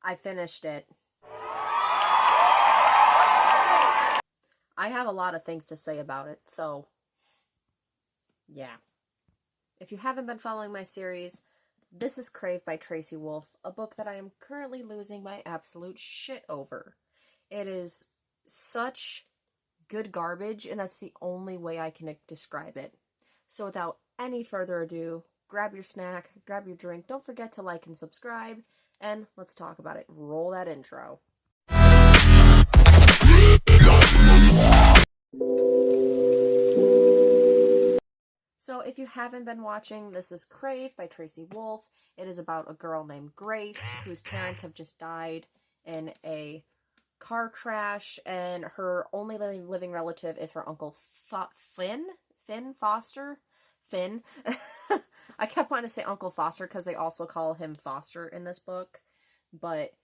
I finished it. I have a lot of things to say about it, so yeah. If you haven't been following my series, this is Crave by Tracy Wolff, a book that I am currently losing my absolute shit over. It is such good garbage, and that's the only way I can describe it. So without any further ado, grab your snack, grab your drink, don't forget to like and subscribe, and let's talk about it. Roll that intro. So if you haven't been watching, this is Crave by Tracy Wolff. It is about a girl named Grace whose parents have just died in a car crash, and her only living relative is her uncle Finn Foster. Finn. I kept wanting to say Uncle Foster because they also call him Foster in this book, but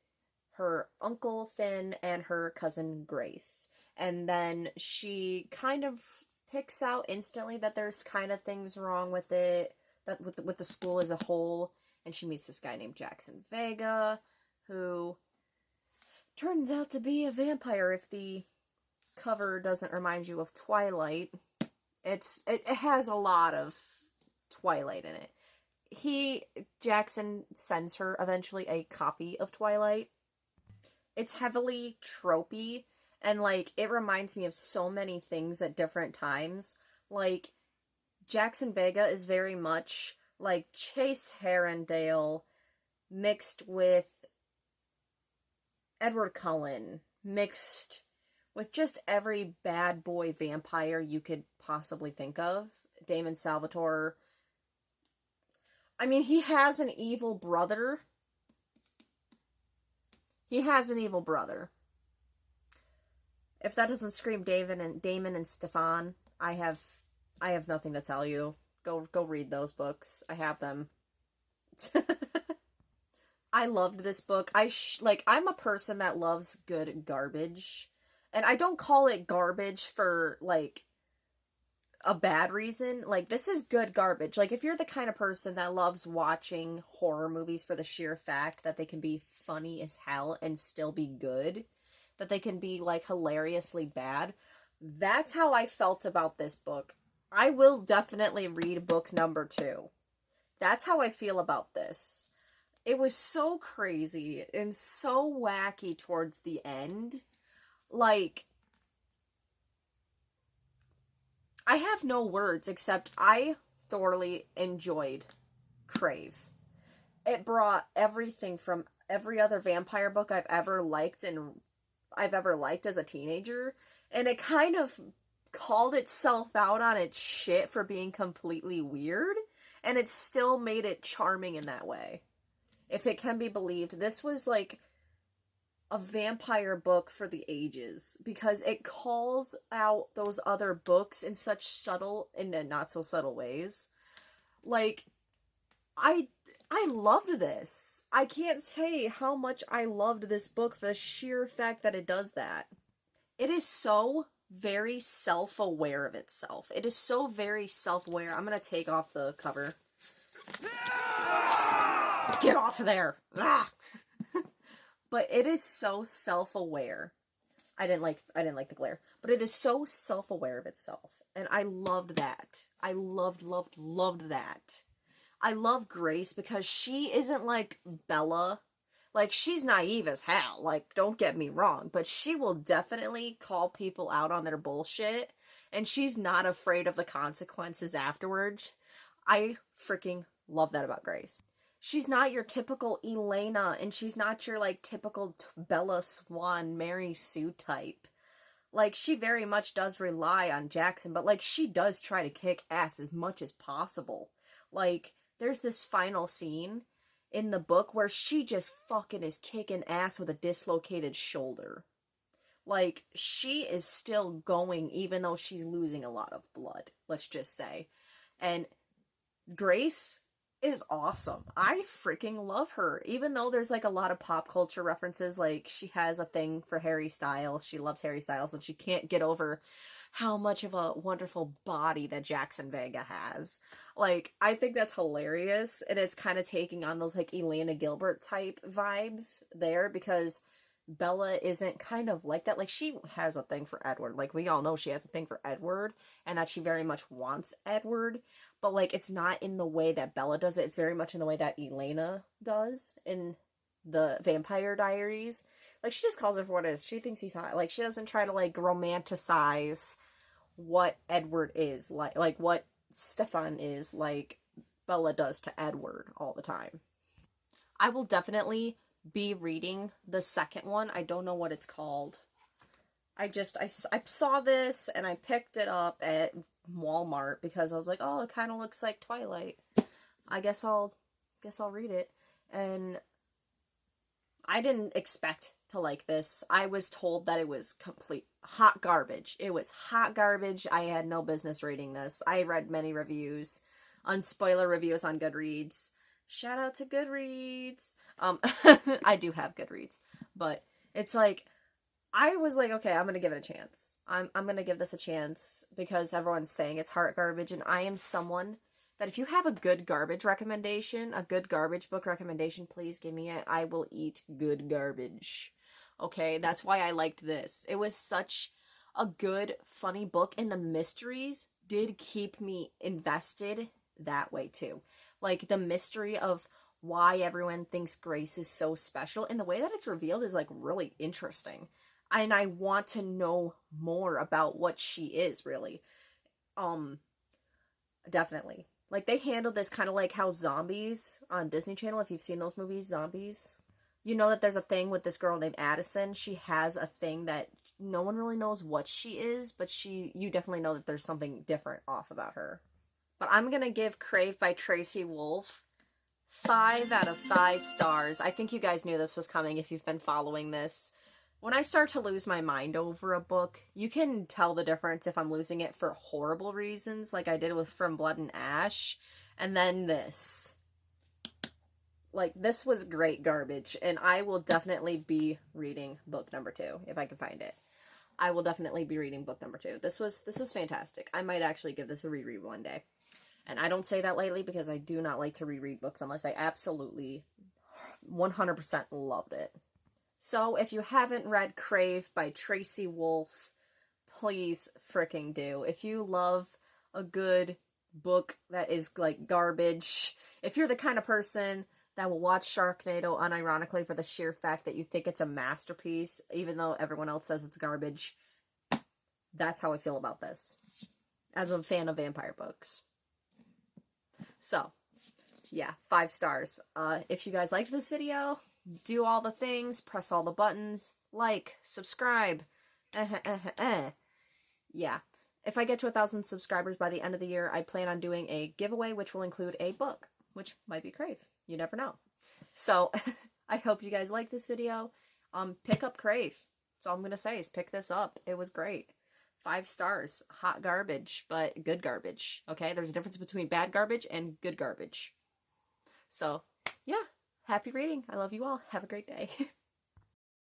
her uncle Finn and her cousin Grace. And then she kind of picks out instantly that there's kind of things wrong with it, that with the school as a whole, and she meets this guy named Jackson Vega, who turns out to be a vampire. If the cover doesn't remind you of Twilight, it has a lot of Twilight in it. Jackson sends her eventually a copy of Twilight. It's heavily tropey, and it reminds me of so many things at different times. Jackson Vega is very much like Chase Herondale mixed with Edward Cullen, mixed with just every bad boy vampire you could possibly think of. Damon Salvatore. I mean, he has an evil brother. If that doesn't scream Damon and Stefan, I have nothing to tell you. Go read those books. I have them. I loved this book. I'm a person that loves good garbage. And I don't call it garbage for, a bad reason. This is good garbage. If you're the kind of person that loves watching horror movies for the sheer fact that they can be funny as hell and still be good, that they can be, hilariously bad, that's how I felt about this book. I will definitely read book number 2. That's how I feel about this. It was so crazy and so wacky towards the end. I have no words except I thoroughly enjoyed Crave. It brought everything from every other vampire book I've ever liked as a teenager, and it kind of called itself out on its shit for being completely weird, and it still made it charming in that way. If it can be believed, this was a vampire book for the ages, because it calls out those other books in such subtle and not so subtle ways. I loved this. I can't say how much I loved this book for the sheer fact that it does that. It is so very self-aware of itself. It is so very self-aware. I'm gonna take off the cover. Get off of there! Ah! But it is so self-aware. I didn't like the glare. But it is so self-aware of itself. And I loved that. I loved that. I love Grace because she isn't like Bella. She's naive as hell. Don't get me wrong. But she will definitely call people out on their bullshit. And she's not afraid of the consequences afterwards. I freaking love that about Grace. She's not your typical Elena, and she's not your, typical Bella Swan, Mary Sue type. She very much does rely on Jackson, but, she does try to kick ass as much as possible. There's this final scene in the book where she just fucking is kicking ass with a dislocated shoulder. She is still going even though she's losing a lot of blood, let's just say. And Grace is awesome. I freaking love her. Even though there's like a lot of pop culture references, like she has a thing for Harry Styles. She loves Harry Styles and she can't get over how much of a wonderful body that Jackson Vega has. Like, I think that's hilarious, and it's kind of taking on those like Elena Gilbert type vibes there, because Bella isn't kind of like that. Like, she has a thing for Edward. Like, we all know she has a thing for Edward, and that she very much wants Edward, but like, it's not in the way that Bella does it. It's very much in the way that Elena does in the Vampire Diaries. Like, she just calls it for what it is. She thinks he's hot. Like, she doesn't try to like romanticize what Edward is like what Stefan is, like Bella does to Edward all the time. I will definitely be reading the second one. I don't know what it's called. I saw this and I picked it up at Walmart because I was like, oh, it kind of looks like Twilight. I guess I'll read it. And I didn't expect to like this. I was told that it was complete hot garbage. It was hot garbage. I had no business reading this. I read many reviews, unspoiler reviews on Goodreads. Shout out to Goodreads. I do have Goodreads, but it's like, I was like, okay, I'm gonna give it a chance. I'm gonna give this a chance because everyone's saying it's hot garbage, and I am someone that if you have a good garbage recommendation, a good garbage book recommendation, please give me it. I will eat good garbage. Okay, that's why I liked this. It was such a good, funny book, and the mysteries did keep me invested that way too. Like, the mystery of why everyone thinks Grace is so special, and the way that it's revealed is like really interesting. And I want to know more about what she is, really. Definitely. Like, they handled this kind of like how Zombies on Disney Channel, if you've seen those movies, Zombies. You know that there's a thing with this girl named Addison. She has a thing that no one really knows what she is, but you definitely know that there's something different off about her. But I'm gonna give Crave by Tracy Wolff 5 out of 5 stars. I think you guys knew this was coming if you've been following this. When I start to lose my mind over a book, you can tell the difference if I'm losing it for horrible reasons, like I did with From Blood and Ash, and then this. Like, this was great garbage, and I will definitely be reading book number 2, if I can find it. I will definitely be reading book number 2. This was fantastic. I might actually give this a reread one day. And I don't say that lightly because I do not like to reread books unless I absolutely 100% loved it. So, if you haven't read Crave by Tracy Wolff, please fricking do. If you love a good book that is, like, garbage, if you're the kind of person that will watch Sharknado unironically for the sheer fact that you think it's a masterpiece, even though everyone else says it's garbage, that's how I feel about this, as a fan of vampire books. So, yeah, 5 stars. If you guys liked this video, do all the things, press all the buttons, like, subscribe, Yeah. If I get to 1,000 subscribers by the end of the year, I plan on doing a giveaway, which will include a book, which might be Crave. You never know. So, I hope you guys like this video. Pick up Crave. That's all I'm going to say is pick this up. It was great. 5 stars. Hot garbage, but good garbage. Okay? There's a difference between bad garbage and good garbage. So, yeah. Happy reading. I love you all. Have a great day.